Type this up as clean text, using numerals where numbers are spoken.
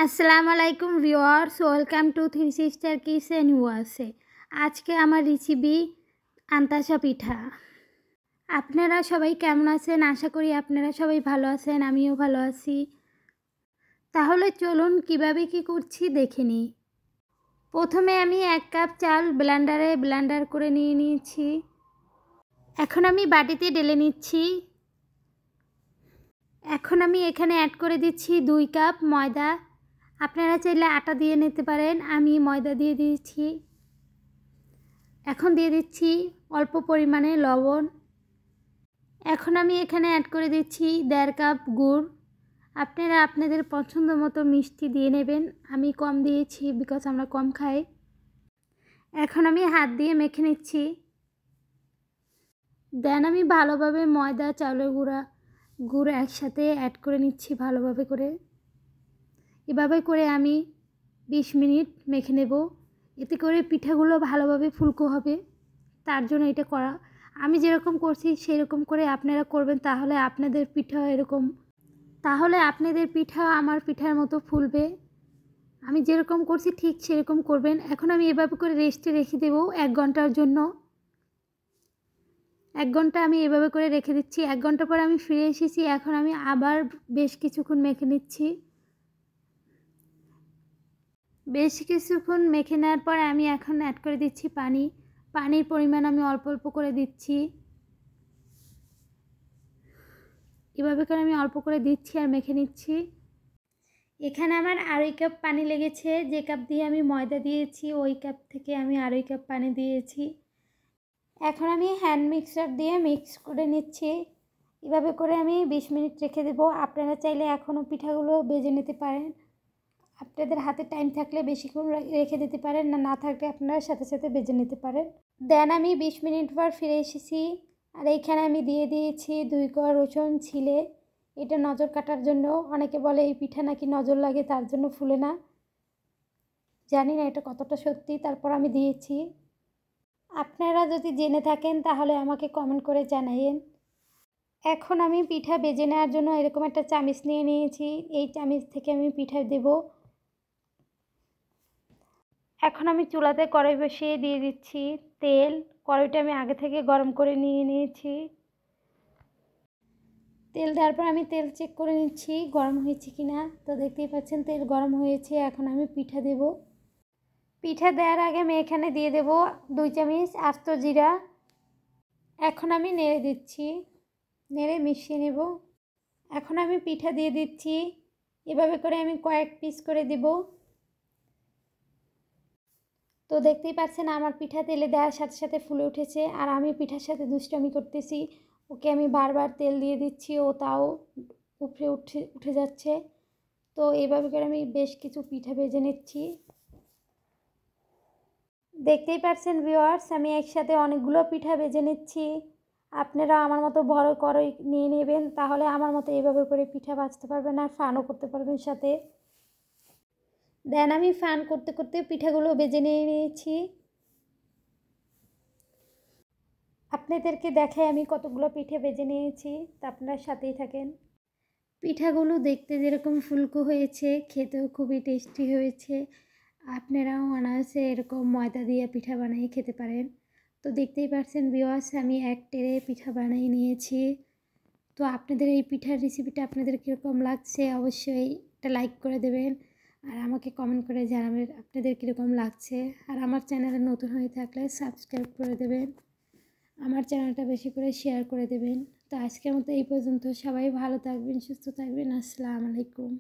আসসালামু আলাইকুম viewers, welcome to three sister kitchen USA. আজকে আমার রেসিপি আন্তাসা পিঠা। আপনারা সবাই কেমন আছেন? আশা করি আপনারা সবাই ভালো আছেন, আমিও ভালো আছি। তাহলে চলুন কিভাবে কি করছি দেখে নিই। প্রথমে আমি 1 কাপ চাল ব্লেন্ডার করে নিয়েছি। এখন আমি বাটিতে ঢেলে নিচ্ছি। এখন আমি এখানে অ্যাড করে দিচ্ছি 2 কাপ ময়দা। আপনারা চাইলে আটা দিয়ে নিতে পারেন, আমি ময়দা দিয়ে দিয়েছি। এখন দিয়ে দিচ্ছি অল্প পরিমাণে লবণ। এখন আমি এখানে অ্যাড করে দিচ্ছি 1.5 কাপ গুড়। আপনারা আপনাদের পছন্দ মতো মিষ্টি দিয়ে নেবেন, আমি কম দিয়েছি বিকজ আমরা কম খাই। এখন আমি হাত দিয়ে মেখে নিচ্ছি। দেন আমি ভালোভাবে ময়দা, চাউলের গুড় একসাথে অ্যাড করে নিচ্ছি ভালোভাবে করে। এভাবে করে আমি 20 মিনিট মেখে নেব। এতে করে পিঠাগুলো ভালোভাবে ফুলকো হবে, তার জন্য এটা করা। আমি যেরকম করছি সেরকম করে আপনারা করবেন, তাহলে আপনাদের পিঠা আমার পিঠার মতো ফুলবে। আমি যেরকম করছি ঠিক সেরকম করবেন। এখন আমি এভাবে করে রেস্টে রেখে দেব 1 ঘন্টার জন্য। 1 ঘন্টা আমি এভাবে করে রেখে দিচ্ছি। 1 ঘন্টা পর আমি ফিরে এসেছি। এখন আমি আবার বেশ কিছুক্ষণ মেখে নিচ্ছি। বেশ কিছুক্ষণ মেখে নেওয়ার পর আমি এখন অ্যাড করে দিচ্ছি পানি। পানির পরিমাণ আমি অল্প অল্প করে দিচ্ছি। এভাবে করে আমি অল্প করে দিচ্ছি আর মেখে নিচ্ছি। এখানে আমার 2.5 কাপ পানি লেগেছে। যে কাপ দিয়ে আমি ময়দা দিয়েছি ওই কাপ থেকে আমি 2.5 কাপ পানি দিয়েছি। এখন আমি হ্যান্ড মিক্সার দিয়ে মিক্স করে নিচ্ছি। এভাবে করে আমি 20 মিনিট রেখে দেব। আপনারা চাইলে এখনও পিঠাগুলো ভেজে নিতে পারেন। আপনাদের হাতে টাইম থাকলে বেশিক্ষণ রেখে দিতে পারেন, না থাকলে আপনারা সাথে সাথে ভেজে নিতে পারেন। দেন আমি 20 মিনিট পর ফিরে এসেছি। আর এইখানে আমি দিয়ে দিয়েছি 2 কোয়া রসুন ছিলে। এটা নজর কাটার জন্য। অনেকে বলে এই পিঠা নাকি নজর লাগে, তার জন্য ফুলে না। জানি না এটা কতটা সত্যি, তারপর আমি দিয়েছি। আপনারা যদি জেনে থাকেন তাহলে আমাকে কমেন্ট করে জানাবেন। এখন আমি পিঠা ভেজে নেওয়ার জন্য এরকম একটা চামিচ নিয়ে নিয়েছি। এই চামিচ থেকে আমি পিঠা দেব। এখন আমি চুলাতে কড়াই বসিয়ে দিয়ে দিচ্ছি তেল। কড়াইটা আমি আগে থেকে গরম করে নিয়েছি। তেল দেওয়ার পর আমি তেল চেক করে নিচ্ছি গরম হয়েছে কিনা। তো দেখতেই পাচ্ছেন তেল গরম হয়েছে। এখন আমি পিঠা দেব। পিঠা দেওয়ার আগে আমি এখানে দিয়ে দেব 2 চামচ আস্ত জিরা। এখন আমি নেড়ে দিচ্ছি, নেড়ে মিশিয়ে নেব। এখন আমি পিঠা দিয়ে দিচ্ছি। এভাবে করে আমি কয়েক পিস করে দেব। তো দেখতেই পাচ্ছেন আমার পিঠা তেলে দেওয়ার সাথে সাথে ফুলে উঠেছে। আর আমি পিঠার সাথে দুষ্টামি করতেছি, ওকে আমি বারবার তেল দিয়ে দিচ্ছি, ও তাও উপরে উঠে যাচ্ছে। তো এইভাবে করে আমি বেশ কিছু পিঠা ভেজে নিচ্ছি। দেখতেই পাচ্ছেন ভিউয়ার্স, আমি একসাথে অনেকগুলো পিঠা ভেজে নিচ্ছি। আপনারা আমার মতো বড় কড়াই নিয়ে নেবেন, তাহলে আমার মতো এইভাবে করে পিঠা ভাজতে পারবেন আর ফানও করতে পারবেন সাথে। দেন আমি ফান করতে করতে পিঠাগুলো ভেজে নিয়েছি। আপনাদেরকে দেখাই আমি কতগুলো পিঠে ভেজে নিয়েছি, তা আপনার সাথেই থাকেন। পিঠাগুলো দেখতে যেরকম ফুলকো হয়েছে, খেতেও খুবই টেস্টি হয়েছে। আপনারাও অনায়াসে এরকম ময়দা দিয়ে পিঠা বানিয়ে খেতে পারেন। তো দেখতেই পাচ্ছেন ভিউয়ার্স, আমি 1 ট্রে পিঠা বানিয়ে নিয়েছি। তো আপনাদের এই পিঠার রেসিপিটা আপনাদের কীরকম লাগছে অবশ্যই একটা লাইক করে দেবেন, আর আমাকে কমেন্ট করে জানাবেন আপনাদের কীরকম লাগছে। আর আমার চ্যানেলে নতুন হয়ে থাকলে সাবস্ক্রাইব করে দেবেন, আমার চ্যানেলটা বেশি করে শেয়ার করে দেবেন। তো আজকের মতো এই পর্যন্ত। সবাই ভালো থাকবেন, সুস্থ থাকবেন। আসসালামু আলাইকুম।